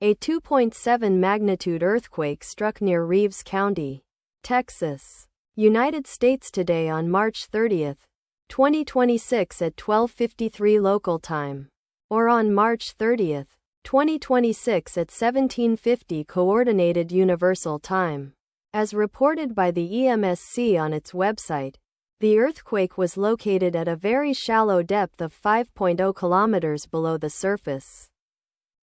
A 2.7 magnitude earthquake struck near Reeves County, Texas, United States today on March 30, 2026 at 12:53 local time, or on March 30, 2026 at 17:50 Coordinated Universal Time. As reported by the EMSC on its website, the earthquake was located at a very shallow depth of 5.0 kilometers below the surface,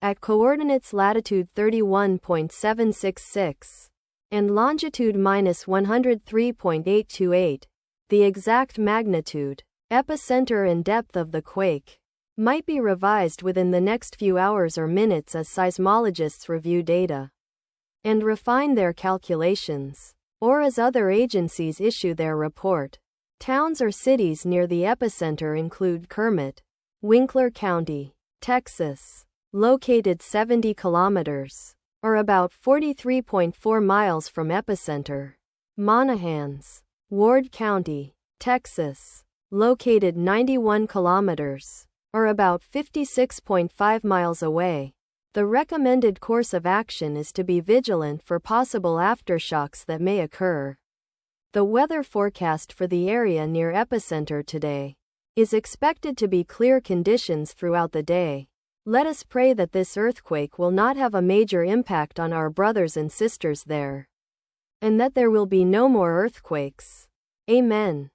at coordinates latitude 31.766 and longitude -103.828. The exact magnitude, epicenter and depth of the quake might be revised within the next few hours or minutes as seismologists review data and refine their calculations, or as other agencies issue their report. Towns or cities near the epicenter include Kermit, Winkler County, Texas, located 70 kilometers, or about 43.4 miles from epicenter. Monahans, Ward County, Texas, located 91 kilometers, or about 56.5 miles away. The recommended course of action is to be vigilant for possible aftershocks that may occur. The weather forecast for the area near epicenter today is expected to be clear conditions throughout the day. Let us pray that this earthquake will not have a major impact on our brothers and sisters there, and that there will be no more earthquakes. Amen.